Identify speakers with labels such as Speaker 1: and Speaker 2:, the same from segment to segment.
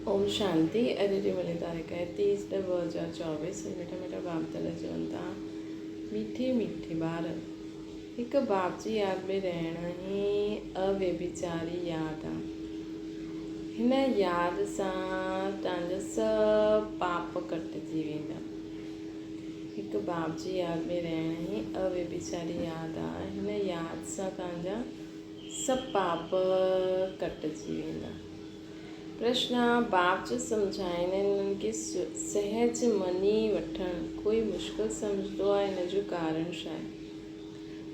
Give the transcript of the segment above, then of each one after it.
Speaker 1: ओम शांति। एडिटी मलितारिका 30/2024। मीठा मीठा बाप तले जीवनता मीठे मीठे ॿार हिकु बाप जी याद में रहण ई अव्यभिचारी याद आहे। हिन याद सां तव्हांजा सभु पाप कटिजी वेंदा। हिकु बाप जी याद में रहण ई अव्यभिचारी याद आहे। हिन याद सां तव्हांजा सभु पाप कटिजी वेंदा। प्रश्न: बाप जो सम्झाईंदा आहिनि उन्हनि खे सहज मञी वठणु कोई मुश्किल सम्झंदो आहे, हिन जो कारण छा आहे?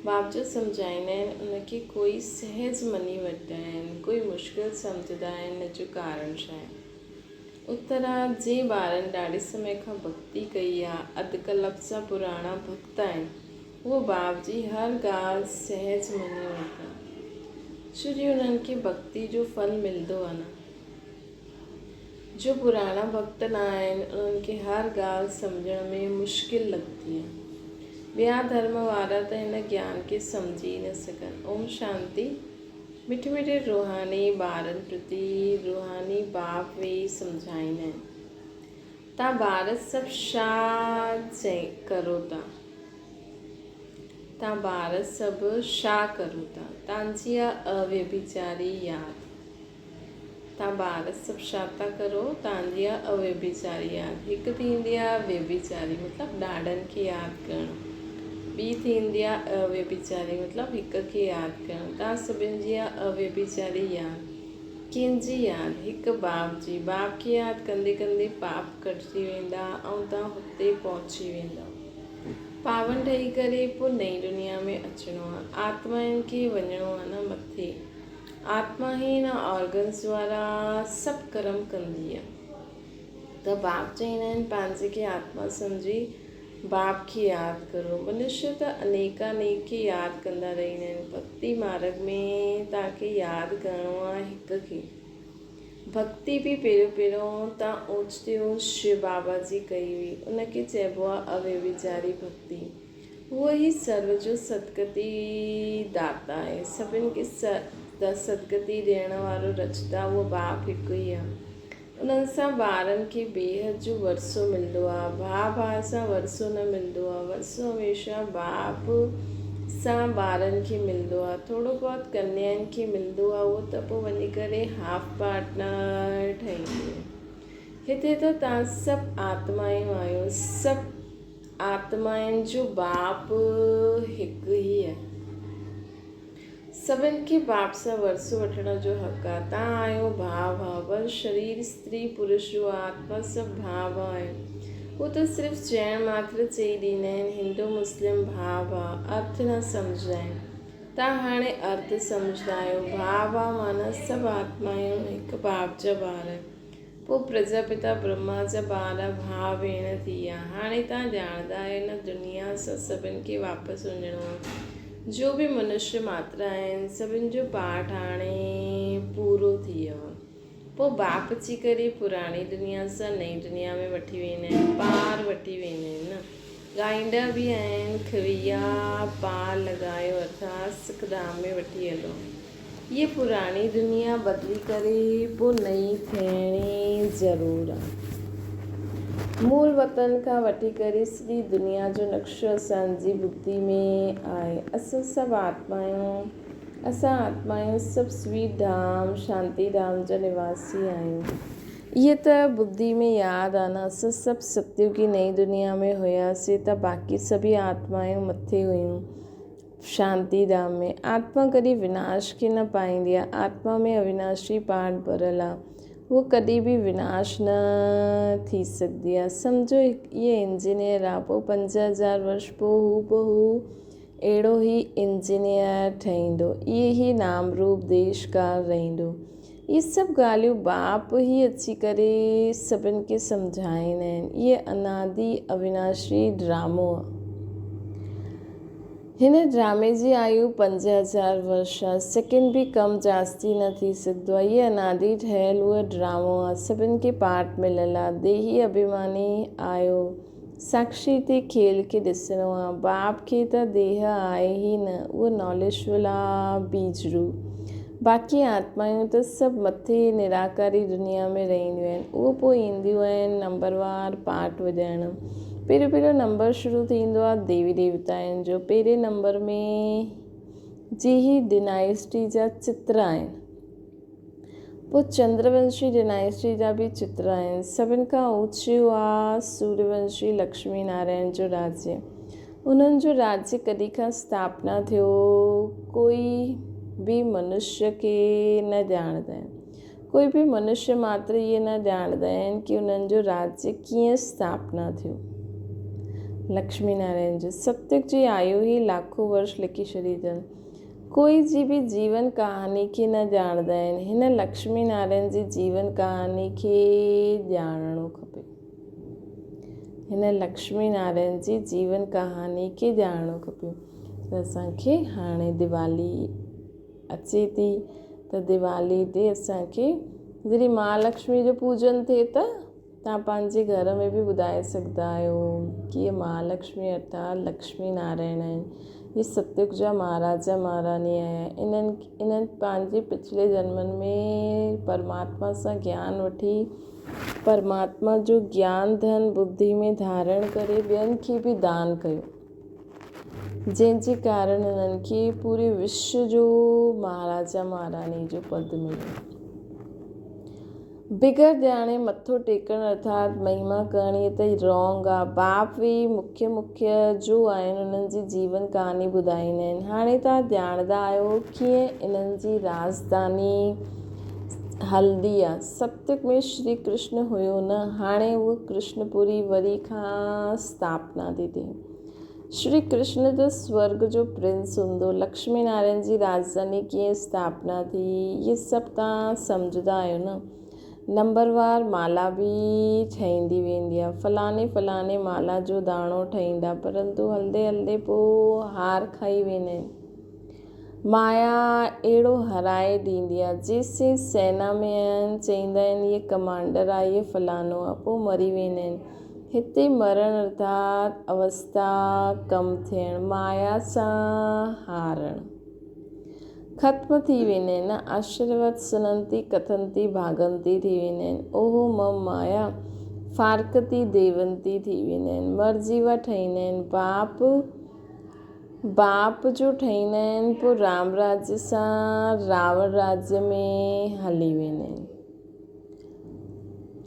Speaker 1: बाप जो सम्झाईंदा आहिनि उनखे कोई सहज मञी वठंदा आहिनि, कोई मुश्किल सम्झंदा आहिनि, हिन जो कारण छा आहे? उत्तर आहे, जे ॿारनि ॾाढे समय खां भक्ति कई आहे, अधु कल्प सां पुराणा भक्त आहिनि, उहो बाप जी हर ॻाल्हि सहज मञी वठंदा, छो जो उन्हनि खे भक्ति जो फल मिलंदो आहे न। जो पुराणा भक्त न आहिनि उन्हनि खे हर ॻाल्हि सम्झण में मुश्किल लॻंदी आहे। ॿिया धर्म वारा त हिन ज्ञान खे सम्झी न सघनि। ओम शांति। मिठे मिठे रूहानी ॿारनि प्रति रूहानी बाप वेही सम्झाईंदा आहिनि, तव्हां ॿार सभु छा करो था? तव्हां ॿार सभु छा करो था? तव्हांजी अव्यभिचारी याद। तव्हां ॿार सभु छा था करो? तव्हांजी अव्यभिचारी याद। हिकु थींदी आहे व्यभिचारी मतिलबु ॾाढनि खे यादि करणु, ॿी थींदी आहे अव्यभिचारी मतिलबु हिक खे यादि करणु। तव्हां सभिनि जी अव्यभिचारी यादि। कंहिंजी यादि? हिकु बाप जी। बाप खे यादि कंदे कंदे पाप कटिजी वेंदा ऐं तव्हां हुते पहुची वेंदा। पावन ठही करे पोइ नई दुनिया में अचिणो आहे। आत्माउनि खे वञिणो आहे न मथे। आत्मा ई हिन ऑर्गन्स वारा सभु कर्म कंदी आहे। त बाप चवंदा आहिनि पंहिंजे खे आत्मा सम्झी बाप खे यादि करो। मनुष्य त अनेकानेक खे यादि कंदा रहंदा आहिनि। भक्ति मार्ग में तव्हांखे यादि करिणो आहे हिक खे। भक्ति बि पहिरियों तव्हां ओचिते ओच शिव बाबा जी कई हुई, उनखे चइबो आहे अव्यभिचारी भक्ति। उहो ई सर्व जो सदगति दाता आहे। सभिनि खे सदगति ॾियण वारो रचदा उहो बाप हिकु ई आहे। उन्हनि सां ॿारनि खे बेहद जो वरसो मिलंदो आहे। भाउ सां वरसो न मिलंदो आहे। वरसो हमेशह बाप सां ॿारनि खे मिलंदो आहे। थोरो बहुत कन्याउनि खे मिलंदो आहे, उहो त पोइ वञी करे हाफ पार्टनर ठहींदी आहे। हिते त तव्हां सभु आत्माऊं आहियो। सभु आत्माउनि जो बाप हिकु ई आहे। सभिनि खे बाप सां वरसो वठण जो हक़ आहे। तव्हां आहियो भाउ पर शरीर स्त्री पुरुष जो आत्मा सभु भाउ आहियो। उहो त सिर्फ़ु चइण मात्र चई ॾींदा आहिनि हिंदू मुस्लिम भाउ अर्थ न सम्झंदा आहिनि। तव्हां हाणे अर्थ सम्झंदा आहियो। भाउ माना सभु आत्माऊं हिकु बाप जा ॿार। पोइ प्रजापिता ब्रह्मा जा ॿार भाउ भेण थी विया। हाणे तव्हां ॼाणंदा आहियो न दुनिया सां सभिनि खे वापसि वञिणो आहे। जो बि मनुष्य मात्र आहिनि सभिनि जो पाठ हाणे पूरो थी वियो आहे। पोइ बाप अची करे पुराणी दुनिया सां नई दुनिया में वठी वेंदा आहिनि, पार वठी वेंदा आहिनि न। ॻाईंदा बि आहिनि खविया पार लॻायो अर्थात सुखधाम में वठी हलो। इहे पुराणी दुनिया बदिली करे पोइ नई थियणी ज़रूरु आहे। मूल वतन खां वठी करे सॼी दुनिया जो नक्शो असांजी बुद्धि में आहे। असां सभु आत्माऊं सभु स्वीट धाम शांति धाम जा निवासी आहियूं। इहे त बुद्धि में यादि आहे न। असां सभु सत्युग की नई दुनिया में हुयासीं त बाक़ी सभी आत्माऊं मथे हुयूं शांति धाम में। आत्मा कॾहिं विनाश खे न पाईंदी आहे। आत्मा में अविनाशी पाठ भरियलु आहे, उहो कॾहिं बि विनाश न थी सघंदी आहे। सम्झो इहे इंजीनियर आहे, पोइ 5000 वर्ष पोइ हू बहू अहिड़ो ई इंजीनियर ठहींदो। इहे ई नाम रूप देश काल रहंदो। इहे सभु ॻाल्हियूं बाप ई अची करे सभिनि खे सम्झाईंदा आहिनि। इहे अनादि अविनाशी ड्रामो आहे। हिन ड्रामे जी आयु 5000 वर्ष आहे। सेकेंड बि कम जास्ती न थी सघंदो आहे। इहे अनादि ठहियलु उहो ड्रामो आहे। सभिनि खे पाठ मिलियलु आहे। देही अभिमानी आयो साक्षी ते खेल खे ॾिसणो आहे। बाप खे त देह आहे ई न, उहो नॉलेजफुल आहे बीजरू। बाक़ी आत्मायूं त सभु मथे निराकारी दुनिया में रहंदियूं आहिनि। उहो पोइ ईंदियूं आहिनि नंबरवार पार्ट विझाइण। पहिरियों नंबर शुरू थींदो आहे देवी देवताउनि जो। पहिरें नंबर में जी ही डिनाइस्टी जा चित्र आहिनि। पोइ चंद्रवंशी डिनाइस्टी जा बि चित्र आहिनि। सभिनि खां ऊचियो आहे सूर्यवंशी लक्ष्मी नारायण जो राज्य। उन्हनि जो राज्य कॾहिं खां स्थापना थियो कोई भी मनुष्य खे न ॼाणंदा आहिनि। कोई भी मनुष्य मात्र इहे न ॼाणंदा आहिनि कि उन्हनि जो राज्य कीअं स्थापना थियो। लक्ष्मी नारायण जो सतयुग जी आयु ई लाखों वर्ष लिखी छॾी अथनि। कोई जी भी जीवन कहानी खे न ॼाणंदा आहिनि। हिन लक्ष्मी नारायण जी जीवन कहानी खे ॼाणणो खपे। हिन लक्ष्मी नारायण जी जीवन कहानी खे ॼाणणो खपे। त असांखे हाणे दिवाली अचे थी, त दिवाली ते असांखे जॾहिं महालक्ष्मी जो पूजन थिए त तव्हां पंहिंजे घर में बि ॿुधाए सघंदा आहियो कि इहे महालक्ष्मी अर्थात लक्ष्मी नारायण आहिनि। ये सतयुग जा महाराजा महारानी आया। इन्हनि पंहिंजे पिछले जन्मनि में परमात्मा सां ज्ञान वठी परमात्मा जो ज्ञान धन बुद्धि में धारण करे ॿियनि खे बि दान कयो, जंहिंजे कारण उन्हनि खे पूरे विश्व जो महाराजा महारानी जो पद मिलियो। बिगर ॼाणे मथो टेकणु अर्थात महिमा करणी त रॉन्ग आहे। बाप बि मुख्य जो आहिनि उन्हनि जी जीवन कहानी ॿुधाईंदा आहिनि। हाणे तव्हां ॼाणंदा आहियो कीअं इन्हनि जी राजधानी हल्दी आहे। सतयुग में श्री कृष्ण हुयो न, हाणे उहो कृष्णपुरी वरी खां स्थापना थी थिए। श्री कृष्ण त स्वर्ग जो प्रिंस हूंदो। लक्ष्मी नारायण जी राजधानी कीअं स्थापना थी इहे सभु तव्हां सम्झंदा आहियो न। नंबरवार माला बि ठहींदी वेंदी आहे। फलाणे माला जो दाणो ठहींदा, परंतु हलंदे हलंदे पोइ हार खाई वेंदा आहिनि। माया अहिड़ो हराए ॾींदी आहे जेसीं सेना में आहिनि चईंदा आहिनि इहे कमांडर आहे, इहे फलाणो आहे, पोइ मरी वेंदा आहिनि। हिते मरण अर्थात अवस्था कम थियणु, माया सां हारणु, ख़त्म थी वेंदा आहिनि। आशीर्वाद सुनंती कथंती भागंती थी वेंदा आहिनि। ओहो मम माया फारकती देवंती थी वेंदा आहिनि। मरजीवा ठहींदा आहिनि। बाप जो ठहींदा आहिनि, पोइ राम राज्य सां रावण राज्य में हली वेंदा आहिनि।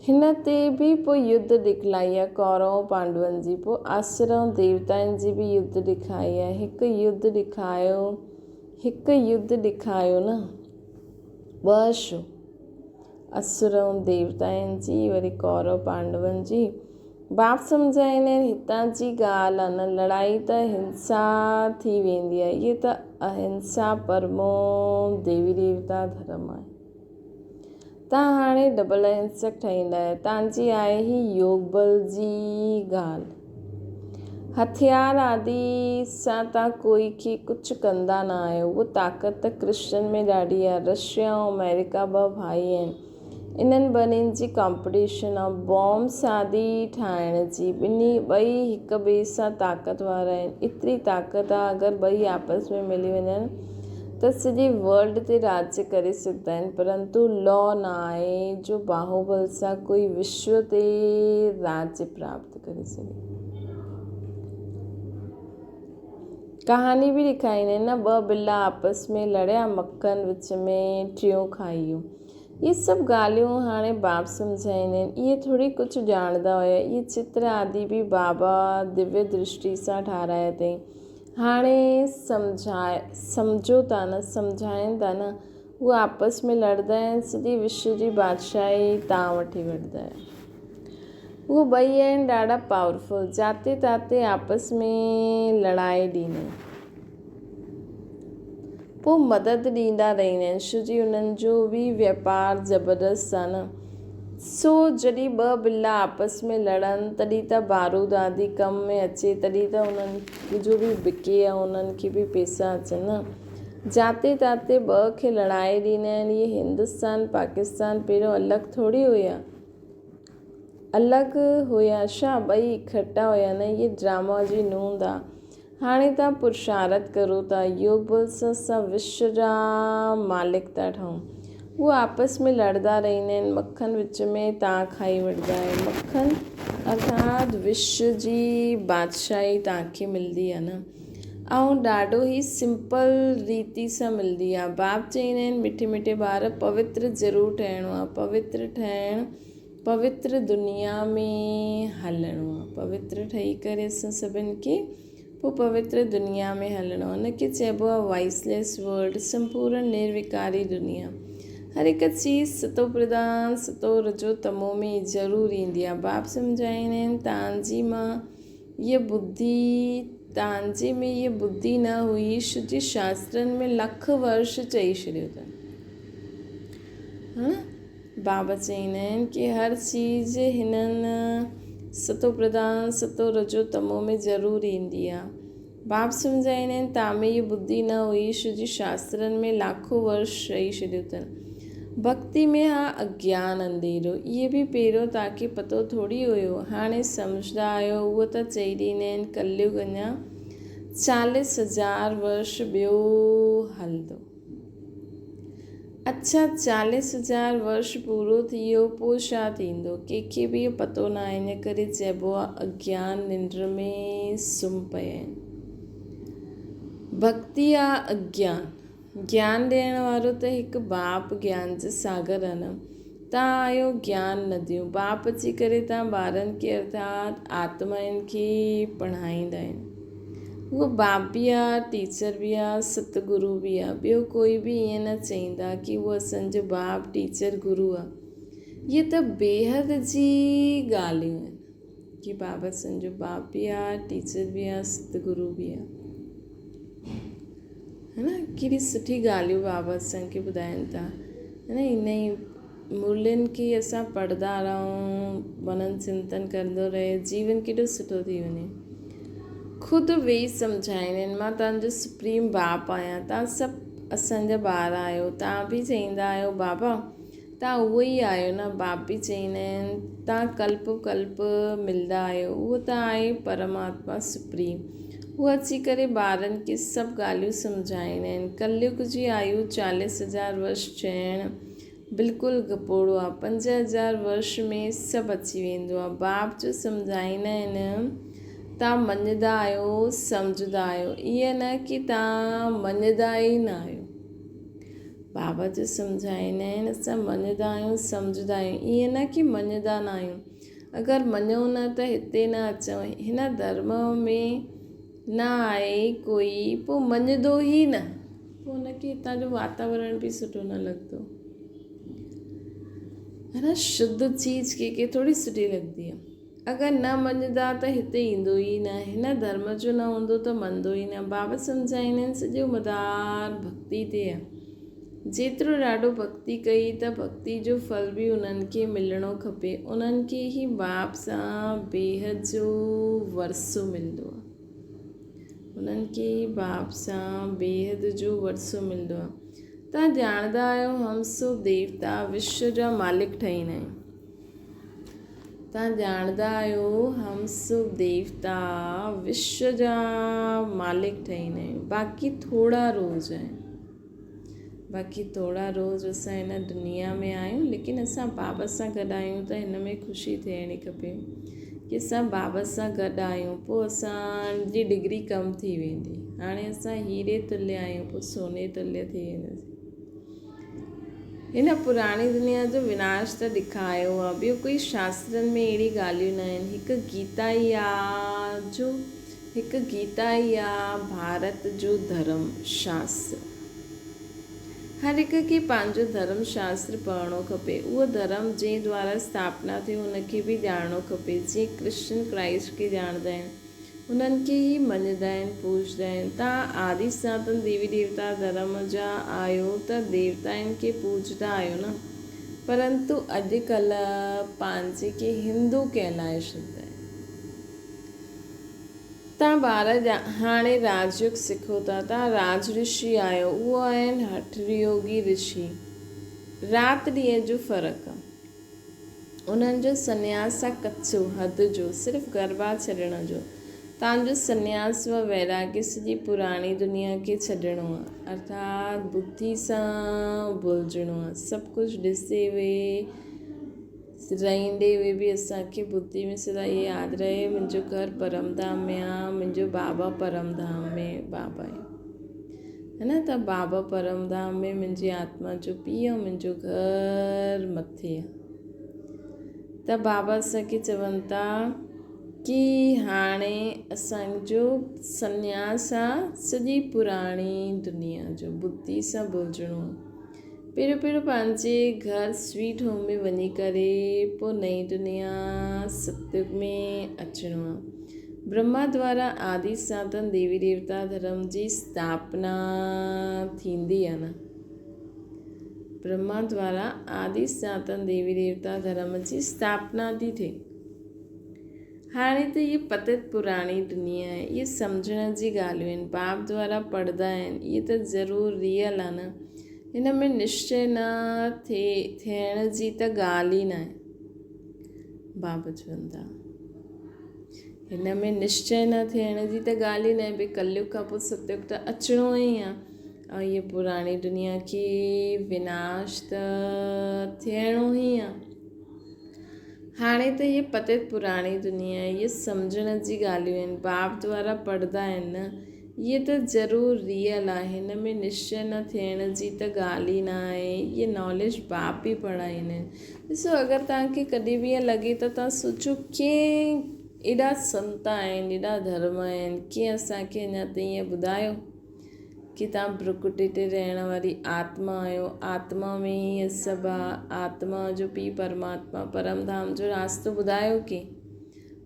Speaker 1: हिन ते बि पोइ युद्ध ॾिखलाई आहे कौरव पांडवनि जी। पोइ आसुरनि देवताउनि जी बि युद्ध ॾिखाई आहे। हिकु युद्ध ॾिखायो न, ॿ छो? असुर ऐं देवताउनि जी वरी कौरव पांडवनि जी। बाप सम्झाईंदा आहिनि हितां जी ॻाल्हि आहे न, लड़ाई त हिंसा थी वेंदी आहे। इहे त अहिंसा परमो देवी देवता धर्म आहे। तव्हां हाणे डबल अहिंसक ठहींदा आहियो। तव्हांजी आहे ही योग बल जी ॻाल्हि। हथियार आदि सां तव्हां कोई खे कुझु कंदा न आहियो। उहा ताक़त त कृष्ण में ॾाढी आहे। रशिया ऐं अमेरिका ॿ भाई आहिनि। इन्हनि ॿिन्हिनि जी कॉम्पिटिशन आहे बॉम्ब्स आदि ठाहिण जी। ॿई हिक ॿिए सां ताक़तवर आहिनि। एतिरी ताक़त आहे अगरि ॿई आपस में मिली वञनि त सॼे वर्ल्ड ते राज्य करे सघंदा आहिनि। परंतु लॉ न आहे जो बाहुबल सां कोई विश्व ते राज्य प्राप्त करे सघे। कहानी बि ॾेखारींदा आहिनि न, ॿ बिल्ला आपस में लड़िया, मक्खन विच में टियों खाई वियो। इहे सभु ॻाल्हियूं हाणे बाप सम्झाईंदा आहिनि। इहे थोरी कुझु ॼाणंदा हुया। इहे चित्र आदि बि बाबा दिव्य दृष्टि सां ठाहिराया अथई। हाणे सम्झो था न, सम्झाइनि था न। उहे आपस में लड़ंदा आहिनि, सॼे विश्व जी बादशाही तव्हां वठी वठंदा आहियो। उहे ॿई आहिनि ॾाढा पावरफुल, जाते ताते आपस में लड़ाई ॾींदा आहिनि। पोइ मदद ॾींदा रहंदा आहिनि छो जी उन्हनि जो बि वापारु ज़बरदस्त आहे न। सो जॾहिं ॿ बिल्ला आपस में लड़नि तॾहिं त बारूद आदि कम में अचे, तॾहिं त उन्हनि जो बि बिके ऐं उन्हनि खे बि पैसा अचनि न। जाते ताते ॿ खे लड़ाई ॾींदा आहिनि। इहे हिंदुस्तान पाकिस्तान पहिरियों अलॻि थोरी हुया। अलॻि हुया छा? ॿई इकट्ठा हुया न। इहे ड्रामा जी नूंद आहे। हाणे तव्हां पुरुषारथ करो था, योग बल सां असां विश्व जा मालिक था ठहूं। उहे आपस में लड़दा रहंदा आहिनि, मक्खन विच में तव्हां खाई वठंदा आहियो। मक्खन अर्थात विश्व जी बादशाही तव्हांखे मिलंदी आहे न, ऐं ॾाढो ई सिंपल रीति सां मिलंदी आहे। बाप चवंदा आहिनि मिठे मिठे ॿार पवित्र ज़रूरु ठहिणो आहे। पवित्र ठहिणु, पवित्र दुनिया में हलणो आहे। पवित्र ठही करे असां सभिनि खे पोइ पवित्र दुनिया में हलणो आहे। उनखे चइबो आहे वॉइसलेस वर्ल्ड, संपूर्ण निर्विकारी दुनिया। हर हिकु चीज़ सतो प्रधान सतो रजो तमो में ज़रूरु ईंदी आहे। बाप सम्झाईंदा आहिनि तव्हांजी मां हीअ बुद्धि, तव्हांजे में हीअ बुद्धि न हुई, शुद्ध शास्त्रनि में लख वर्ष चई छॾियो अथनि। बाबा चवंदा आहिनि कि हर चीज़ हिननि सतो प्रधान सतो रजो तमो में ज़रूरु ईंदी आहे। बाप सम्झाईंदा आहिनि तव्हां में हीअ बुद्धि न हुई, शुद्ध शास्त्रनि में लाखों वर्ष चई छॾियो अथनि। भक्ति में हा अज्ञान अंधेरो, इहे बि पहिरियों तव्हांखे पतो थोरी हुयो, हाणे सम्झंदा आहियो। उहो त चई ॾींदा आहिनि कलयुग अञा 40,000 वर्ष ॿियो हलंदो। अच्छा, 40,000 वर्ष पूरो थी वियो, पोइ छा थींदो? कंहिंखे बि इहो पतो न आहे। इन करे चइबो आहे अज्ञान निंड में सुम्ही पिया आहिनि। भक्ति आहे अज्ञान, ज्ञान ॾियण वारो त हिकु बाप ज्ञान जो सागर आहे न। तव्हां आहियो ज्ञान नदियूं। बाप अची करे तव्हां ॿारनि खे अर्थात आत्माउनि खे पढ़ाईंदा आहिनि। उहो बाप बि आहे, टीचर बि आहे, सतगुरु बि आहे। ॿियो कोई बि ईअं न चईंदा कि उहो असांजो बाप टीचर गुरु आहे। इहे त बेहद जी ॻाल्हियूं आहिनि कि बाबा असांजो बाप बि आहे, टीचर बि आहे, सतगुरु बि आहे। है न, कहिड़ी सुठी ॻाल्हियूं बाबा असांखे ॿुधाइनि था। है न, इन ई मूल्यनि खे असां पढ़ंदा रहूं, मनन चिंतन कंदो रहे, जीवन केॾो सुठो थी वञे। ख़ुदि वेही सम्झाईंदा आहिनि मां तव्हांजो सुप्रीम बाप आहियां, तव्हां सभु असांजा ॿार आहियो। तव्हां बि चईंदा आहियो बाबा तव्हां उहो ई आहियो न। बाप बि चईंदा आहिनि तव्हां कल्प कल्प मिलंदा आहियो। उहो त आहे परमात्मा सुप्रीम। उहो अची करे ॿारनि खे सभु ॻाल्हियूं सम्झाईंदा आहिनि। कलयुग जी आयु 40,000 वर्ष चइणु बिल्कुलु गपोड़ो आहे। 5,000 वर्ष में सभु अची वेंदो आहे। बाप जो सम्झाईंदा आहिनि तव्हां मञंदा आहियो, सम्झंदा आहियो, ईअं न कि तव्हां मञंदा ई न आहियो। बाबा जो सम्झाईंदा आहिनि असां मञंदा आहियूं, सम्झंदा आहियूं, ईअं न कि मञंदा न आहियूं। अगरि मञूं न त हिते न अचूं। हिन धर्म में न आहे कोई, पोइ मञंदो ई न, पोइ हुनखे हितां जो वातावरण बि सुठो न लॻंदो। है न, शुद्ध चीज़ कंहिंखे थोरी सुठी लॻंदी आहे। अगरि न मञंदा त हिते ईंदो ई न। हिन धर्म जो न हूंदो त मञंदो ई न। बाबा सम्झाईंदा आहिनि सॼो मदार भक्ति ते आहे। जेतिरो ॾाढो भक्ति कई त भक्ति जो फल बि उन्हनि खे मिलणो खपे। उन्हनि खे ई बाप सां बेहद जो वरसो मिलंदो आहे। उन्हनि खे ई बाप सां बेहद जो वरसो मिलंदो आहे। तव्हां ॼाणंदा आहियो हम सो देवता विश्व जा मालिक ठाहींदा आहियूं। तव्हां ॼाणंदा आहियो हम सो देवता विश्व जा मालिक ठाहींदा आहियूं। बाक़ी थोरा रोज़ आहिनि। बाक़ी थोरा रोज़ असां हिन दुनिया में आहियूं, लेकिन असां बाबा सां गॾु आहियूं त हिन में ख़ुशी थियणी खपे कि असां बाबा सां गॾु आहियूं। पोइ असांजी डिग्री कम थी वेंदी। हाणे असां हीरे तुल्य आहियूं, पोइ सोने तुल्य थी वेंदासीं। हिन पुराणी दुनिया जो विनाश त ॾेखारियो आहे। ॿियो कोई शास्त्रनि में अहिड़ी ॻाल्हियूं न आहिनि। हिकु गीता ई आहे भारत जो धर्म शास्त्र। हर हिक खे पंहिंजो धर्म शास्त्र पढ़णो खपे। उहो धर्म जंहिं द्वारा स्थापना थियो उनखे बि ॼाणणो खपे। जीअं कृष्ण क्राइस्ट खे ॼाणंदा आहिनि, उन्हनि खे ई मञंदा आहिनि, पूजदा आहिनि। तव्हां आदि सनातन देवी देवता धर्म जा आहियो त देवताउनि खे पूजदा आहियो न। परंतु अॼुकल्ह पंहिंजे खे हिंदू कहलाए छॾींदा आहिनि। तव्हां ॿार हाणे राजयोग सिखो था, तव्हां राज ऋषि आहियो। उहो आहिनि हठ योगी ऋषि। राति ॾींहं जो फ़र्क़ु आहे। उन्हनि जो संन्यास आहे कच्चो हद जो, सिर्फ़ु गरबा छॾण जो। तव्हांजो संन्यास व वैराग्य सॼी पुराणी दुनिया खे छॾिणो आहे, अर्थात बुद्धि सां भुलिजणो आहे। सभु कुझु ॾिसे हुए रहंदे हुए बि असांखे बुद्धि में सदा इहे यादि रहे मुंहिंजो घर परमधाम में आहे, मुंहिंजो बाबा परमधाम में बाबा आहे, है न। त बाबा परमधाम में मुंहिंजी आत्मा जो पीउ ऐं मुंहिंजो घर मथे आहे। त बाबा असांखे चवनि था कि हाणे असांजो संन्यास आहे सॼी पुराणी दुनिया जो, बुद्धि सां भुलिजणो आहे। पहिरियों पंहिंजे घर स्वीट होम में वञी करे पोइ नई दुनिया सत्युग में अचिणो आहे। ब्रह्मा द्वारा आदि सनातन देवी देवता धर्म जी स्थापना थींदी आहे न। ब्रह्मा द्वारा आदि सनातन देवी देवता धर्म जी स्थापना थी थिए। हाणे त इहे पतित पुराणी दुनिया आहे, इहे सम्झण जी ॻाल्हियूं आहिनि, बाप द्वारा पढ़ंदा आहिनि, इहे त ज़रूरु रियल आहे न। हिन में निश्चय न थियण जी त ॻाल्हि ई न आहे। बाबा चवनि था हिन में निश्चय न थियण जी त ॻाल्हि ई न आहे। भई कलयुग खां पोइ सतयुग त अचिणो ई आहे ऐं इहे पुराणी दुनिया खे विनाश त थियणो ई आहे। हाणे त इहे पतित पुराणी दुनिया आहे, इहे सम्झण जी ॻाल्हियूं आहिनि, बाप द्वारा पढ़ंदा आहिनि न, इहे त ज़रूरु रियल आहे। हिन में निश्चय न थियण जी त ॻाल्हि ई न आहे। इहे नॉलेज बाप ई पढ़ाईंदा आहिनि। ॾिसो, अगरि तव्हांखे कॾहिं बि ईअं लॻे त तव्हां सोचो कीअं एॾा संत आहिनि, एॾा धर्म आहिनि, कीअं असांखे अञा ताईं ईअं ॿुधायो कि तव्हां भ्रुकुटी ते रहण वारी आत्मा आहियो, आत्मा में ई सभु आहे, आत्मा जो पीउ परमात्मा परमधाम जो रास्तो ॿुधायो कि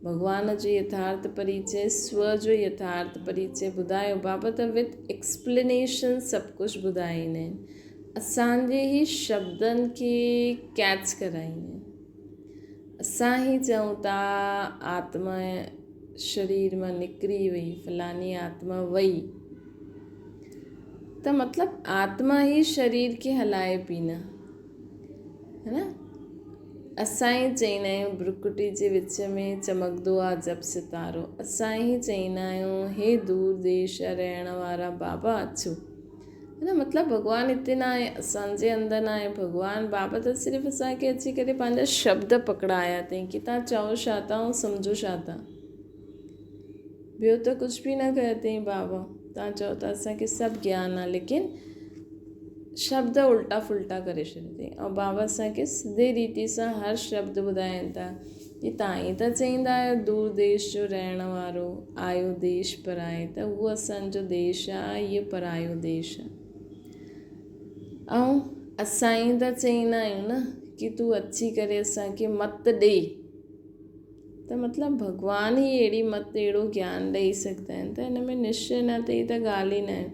Speaker 1: भॻवान जो यथार्थ परिचय, स्व जो यथार्थ परिचय ॿुधायो। बाबा त विथ एक्सप्लेनेशन सभु कुझु ॿुधाईंदा आहिनि, असांजे ई शब्दनि खे कैच कराईंदा आहिनि। असां ई चऊं था आत्मा शरीर मां निकिरी वई, फलानी आत्मा वई, त मतिलबु आत्मा ई शरीर खे हलाए पई न, है न। असां ई चईंदा आहियूं भ्रुकुटी जे विच में चमकंदो आहे जब सितारो, असां ई चईंदा आहियूं हे दूर देश रहण वारा बाबा अचो, है न। मतिलबु भॻवानु हिते न आहे, असांजे अंदरि न आहे भॻवानु। बाबा त सिर्फ़ु असांखे अची करे पंहिंजा शब्द पकड़ाया अथई कि तव्हां चओ छा था ऐं सम्झो छा था, ॿियो त कुझु बि न कयो अथई बाबा। तव्हां चओ था असांखे सभु ज्ञान आहे, लेकिन शब्द उल्टा फुल्टा करे छॾियो ऐं बाबा असांखे सिधे रीति सां हर शब्द ॿुधाइनि था कि तव्हां ई त चईंदा आहियो दूर देश जो रहण वारो आयो देश पराए, त उहो असांजो देश आहे, इहो परायो देश आहे। ऐं असां ई त चईंदा आहियूं न कि तूं अची करे असांखे मत ॾे, त मतिलबु भॻवान ई अहिड़ी मत, अहिड़ो ज्ञान ॾेई सघंदा आहिनि। त हिन में निश्चय न थिए त ॻाल्हि ई न आहे।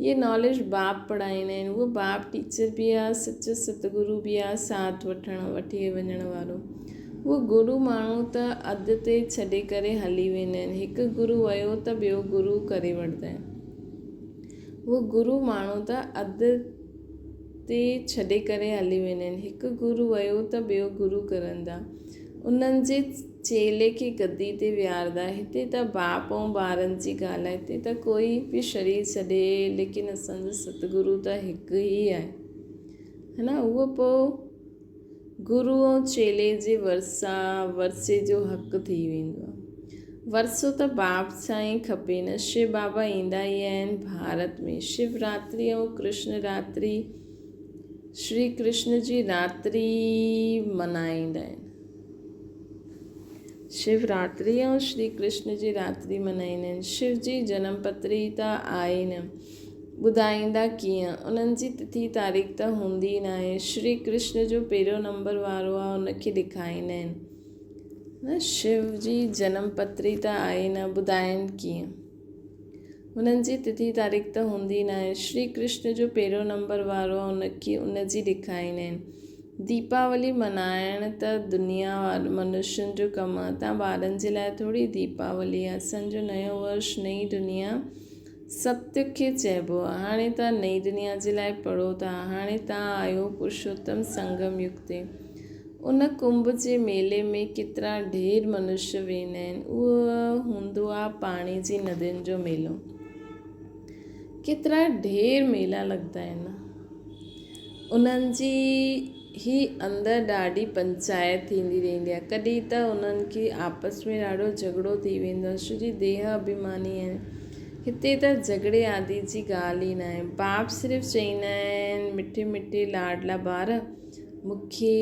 Speaker 1: इहे नॉलेज बाप पढ़ाईंदा आहिनि, उहो बाप टीचर बि आहे, सचो सतगुरु बि आहे, साथ वठी वञण वारो। उहो गुरू माण्हू त अधु ते छॾे करे हली वेंदा आहिनि, हिकु गुरू वियो त ॿियो गुरू करे वठंदा आहिनि। उहो गुरू माण्हू त अधु ते छॾे करे हली वेंदा आहिनि, हिकु गुरू वियो त ॿियो गुरू करंदा, उन्हनि जे चेले खे गद्दी ते विहारंदा। हिते त बाप ऐं ॿारनि जी ॻाल्हि आहे, हिते त कोई बि शरीर छॾे, लेकिन असांजो सतगुरू त हिकु ई आहे, है न। उहो पोइ गुरू ऐं चेले जे वरसे जो हक़ थी वेंदो आहे। वरसो त बाप सां ई खपे न। शिव बाबा ईंदा ई आहिनि भारत में। शिवरात्रि ऐं कृष्ण रात्रि, श्री कृष्ण जी रात्रि मल्हाईंदा आहिनि। शिवरात्रि ऐं श्री कृष्ण जी रात्रि मल्हाईंदा आहिनि। शिव जी जनम पत्री त आहे न, ॿुधाईंदा कीअं, उन्हनि जी तिथि तारीख़ त हूंदी न आहे। श्री कृष्ण जो पहिरियों नंबर वारो आहे, उनखे ॾेखारींदा आहिनि न। शिव जी जनम पत्री त आहे न, ॿुधाइनि कीअं, उन्हनि जी तिथि तारीख़ त हूंदी न आहे। श्री कृष्ण जो पहिरियों नंबर वारो आहे, उनजी ॾेखारींदा आहिनि। दीपावली मल्हाइण त दुनिया वारनि मनुष्यनि जो कमु आहे, तव्हां ॿारनि जे लाइ थोरी दीपावली आहे। असांजो नयो वर्ष, नई दुनिया सत्य खे चइबो आहे। हाणे तव्हां नई दुनिया जे लाइ पढ़ो था, हाणे तव्हां आहियो पुरुषोत्तम संगम युग ते। उन कुंभ जे मेले में केतिरा ढेर मनुष्य वेंदा आहिनि। उहो हूंदो आहे पाणी जी नदियुनि जो मेलो। केतिरा ढेर मेला लॻंदा आहिनि। उन्हनि जी ही अंदरि ॾाढी पंचायत थींदी रहंदी आहे। कॾहिं त उन्हनि खे आपस में ॾाढो झगड़ो थी वेंदो आहे, छो जी देह अभिमानी आहिनि। हिते त झगड़े आदि जी ॻाल्हि ई न आहे। बाप सिर्फ़ु चवंदा आहिनि, मिठे मिठे लाडला ॿार मूंखे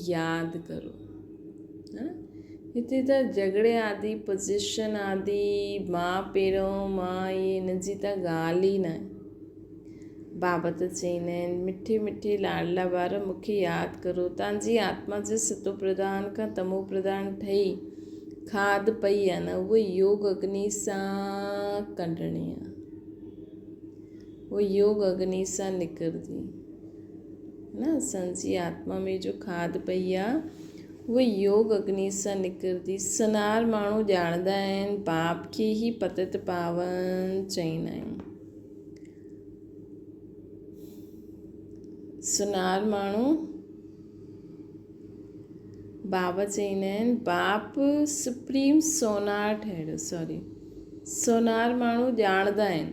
Speaker 1: यादि करो। हिते त झगड़े आदि, पोज़ीशन आदि, मां पहिरियों मां इहे हिन जी त ॻाल्हि ई न आहे। बाबा त चवंदा आहिनि, मिठे मिठे लाडला ॿार मूंखे यादि करो। तव्हांजी आत्मा जे सतो प्रधान खां तमो प्रधान ठही खाद पई आहे न, उहा योग अग्नि सां कढणी आहे। उहा योग अग्नि सां निकिरंदी न। असांजी आत्मा में जो खाद पई आहे उहा योग अग्नि सां निकिरंदी। सनार माण्हू ॼाणंदा आहिनि, पाप खे ई पतित पावन चवंदा आहिनि। सुनार माण्हू, बाबा चवंदा आहिनि, बाप सुप्रीम सोनार ठहियो। सोनार माण्हू ॼाणंदा आहिनि,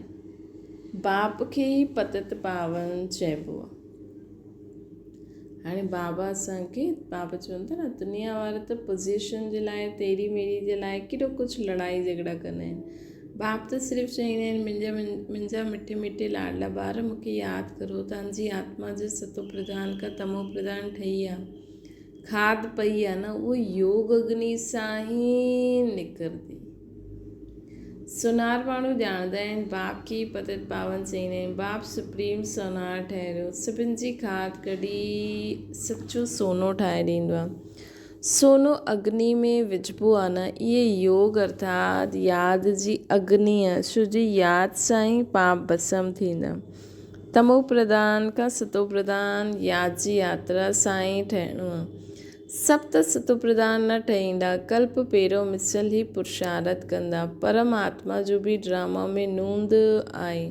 Speaker 1: बाप खे ई पतित पावन चइबो आहे। हाणे बाबा असांखे, बाबा चवनि था न, दुनिया वारा त पोज़ीशन जे लाइ, तेरी मेरी जे लाइ केॾो कुझु लड़ाई झगड़ा कंदा आहिनि। बाप त सिर्फ़ु चवंदा आहिनि, मुंहिंजा मिठे मिठे लाडला ॿार मूंखे यादि करो। तव्हांजी आत्मा जे सतो प्रधान खां तमो प्रधान ठही आहे, खाद पई आहे न, उहो योग अग्नि सां ई निकिरंदी। सुनार माण्हू ॼाणंदा आहिनि, बाप खे पतित पावन चवंदा आहिनि। बाप सुप्रीम सोनार ठहियो, सभिनि जी खाद कढी सचो सोनो ठाहे ॾींदो आहे। सोनो अग्नि में विझिबो आहे न, इहे योग अर्थात यादि जी अग्नि आहे, छो जी यादि सां ई पाप भस्म थींदा। तमो प्रधान खां सतो प्रधान यादि जी यात्रा सां ई ठहिणो आहे। सभु त सतो प्रधान न ठहींदा, कल्प पहिरियों मिसल ई पुरुषार्थ कंदा। परमात्मा जो बि ड्रामा में नूंद आहे।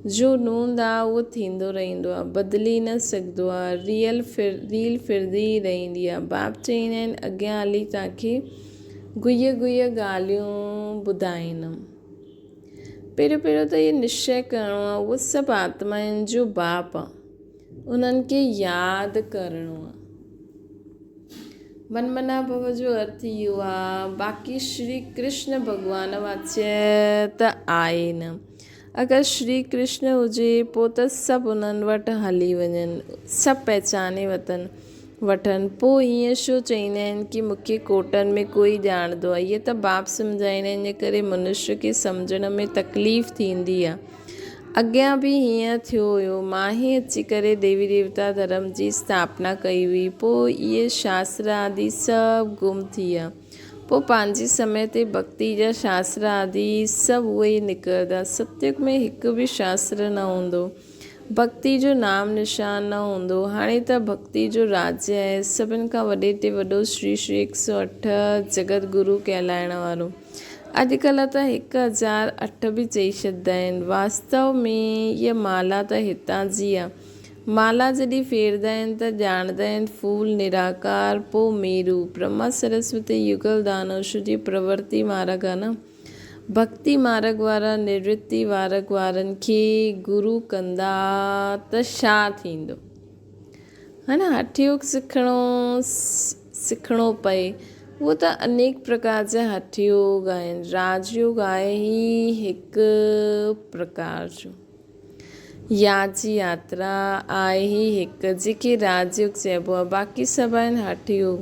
Speaker 1: जो नूंद आहे उहो थींदो रहंदो आहे, बदिली न सघंदो आहे। रील फिरंदी रहंदी आहे। बाप चवंदा आहिनि, अॻियां हली तव्हांखे गुइया ॻाल्हियूं ॿुधाईंदमि। पहिरियों त इहो निश्चय करिणो आहे, उहो सभु आत्माउनि जो बाप आहे, उन्हनि खे यादि करिणो आहे। मनमना भव जो अर्थ इहो आहे। बाक़ी श्री कृष्ण भॻवान वाच्य त आहे न। अगरि श्री कृष्ण हुजे पोइ त सभु उन्हनि वटि हली वञनि, सभु पहचाने वठनि। पोइ हीअं छो चवंदा आहिनि कि मूंखे कोटनि में कोई ॼाणंदो आहे। इहे त बाप सम्झाईंदा आहिनि, इन करे मनुष्य खे सम्झण में तकलीफ़ थींदी आहे। अॻियां बि हीअं थियो हुयो, मां ई अची करे देवी देवता धर्म जी स्थापना कई हुई। पोइ इहे शास्त्र आदि सभु गुम थी विया। पोइ पंहिंजे समय ते भक्ति जा शास्त्र आदि सभु उहे ई निकिरंदा। सतयुग में हिकु बि शास्त्र न हूंदो, भक्ति जो नाम निशान न हूंदो। हाणे त भक्ति जो राज्य आहे। सभिनि खां वॾे ते वॾो श्री 108 जगत गुरु कहलाइण वारो। अॼुकल्ह त 1008 बि चई छॾंदा आहिनि। वास्तव में इहा माला त हितां जी आहे। माला जॾहिं फेरंदा आहिनि त ॼाणंदा आहिनि फूल निराकार, पोइ मेरू, ब्रह्मा सरस्वती युगल दानव, छो जी प्रवृत्ति मार्ग आहे न। भक्ति मार्ग वारा निवृत्ति मार्ग वारनि खे गुरु कंदा त छा थींदो, है न। हठयोग सिखणो पए, उहो त अनेक प्रकार जा हठयोग आहिनि। राजयोग आहे ही हिकु प्रकार जो, यादि जी यात्रा आहे ही हिकु, जेके राजयोग चइबो आहे। बाक़ी सभु आहिनि हठयोग।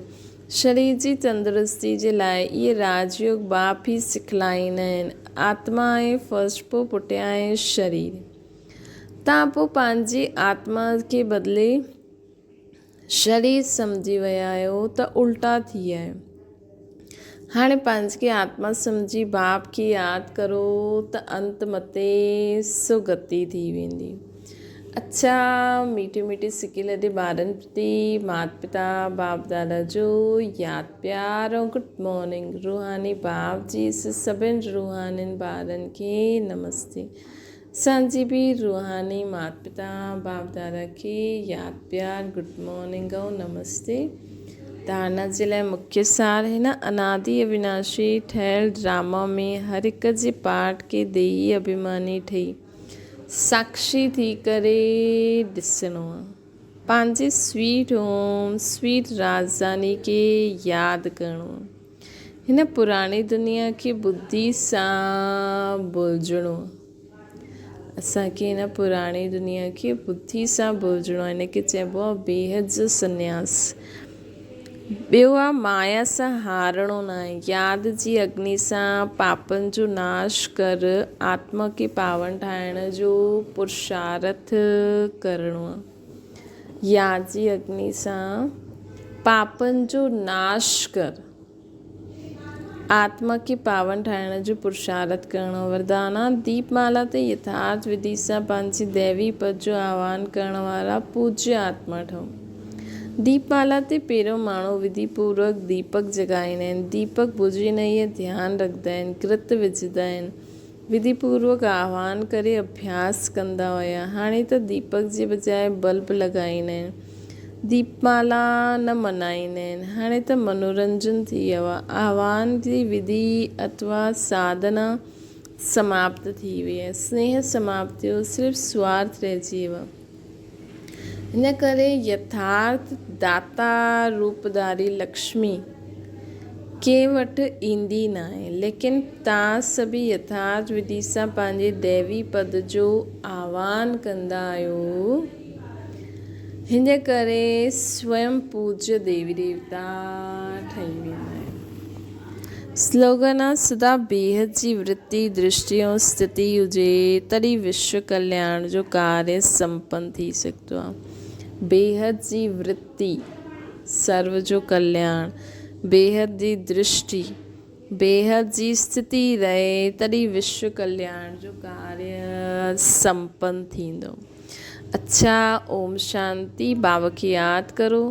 Speaker 1: शरीर जी तंदुरुस्ती जे लाइ इहे राजयोग बाप ई सिखलाईंदा आहिनि। आत्मा आहे फस्ट, पोइ पुठियां आहे शरीर। तव्हां पोइ पंहिंजी आत्मा खे बदिले शरीर सम्झी विया आहियो त उल्टा थी विया आहियो। हाणे पंहिंजी आत्मा सम्झी बाप खे यादि करो त अंत मथे सुगति थी वेंदी। अच्छा, मीठे मीठे सिके लॾे ॿारनि प्रति माता पिता बाप दादा जो यादि प्यार ऐं गुड मॉर्निंग। रूहानी बाप जी सभिनि रूहानियुनि ॿारनि खे नमस्ते। असांजी बि रूहानी माता पिता बाप दादा खे यादि प्यार गुड मॉर्निंग ऐं नमस्ते। धारणा जे लाइ मुख्य सार हिन अनादि अविनाशी ठहियल ड्रामा में हर हिक जे पाठ खे देही अभिमानी ठही साक्षी थी करे ॾिसणो आहे। पंहिंजे स्वीट होम स्वीट राजधानी खे यादि करिणो आहे। हिन पुराणी दुनिया खे बुद्धि सां भुलिजणो आहे। असांखे हिन पुराणी दुनिया खे बुद्धि सां भुलिजणो आहे। हिनखे चइबो आहे बेहद जो संन्यास। ॿियो आहे माया सां हारणो न आहे। यादि जी अग्नि सां पापनि जो नाश कर आत्मा खे पावन ठाहिण जो पुरुषार्थ करिणो आहे। यादि जी अग्नि सां पापनि जो नाश कर आत्मा खे पावन ठाहिण जो पुरुषार्थ करिणो। वरदान आहे दीपमाला ते यथार्थ विधि सां पंहिंजी दैवी पद जो आह्वान करण वारा पूज्य आत्मा ठहो। दीपमाला ते पहिरियों माण्हू विधि पूर्वक दीपक जॻाईंदा आहिनि। दीपक बुझी न इहे ध्यानु रखंदा आहिनि, कृत विझंदा आहिनि, विधि पूर्वक आह्वान करे अभ्यास कंदा हुया। हाणे त दीपक जे बजाए बल्ब लॻाईंदा आहिनि, दीपमाला न मल्हाईंदा आहिनि। हाणे त मनोरंजन थी वियो आहे। आह्वान जी विधि अथवा साधना समाप्त थी वई आहे। स्नेह समाप्त थियो, सिर्फ़ु स्वार्थ रहिजी वियो आहे। हिन करे यथार्थ दाता रूपधारी लक्ष्मी कंहिं वटि ईंदी न आहे, लेकिन तव्हां सभई यथार्थ विधि सां पंहिंजे दैवी पद जो आह्वान कंदा आहियो। हिन करे स्वयं पूज्य देवी देवता ठही वेंदा आहिनि। स्लोगन आहे सदा बेहद जी वृत्ति दृष्टि ऐं स्थिति हुजे तॾहिं विश्व कल्याण जो कार्य संपन्न थी सघंदो आहे। बेहद जी वृत्ति सर्व जो कल्याण, बेहद जी दृष्टि, बेहद जी स्थिति रहे तॾहिं विश्व कल्याण जो कार्य संपन्न थींदो। अच्छा, ओम शांति। बाबा खे यादि करो।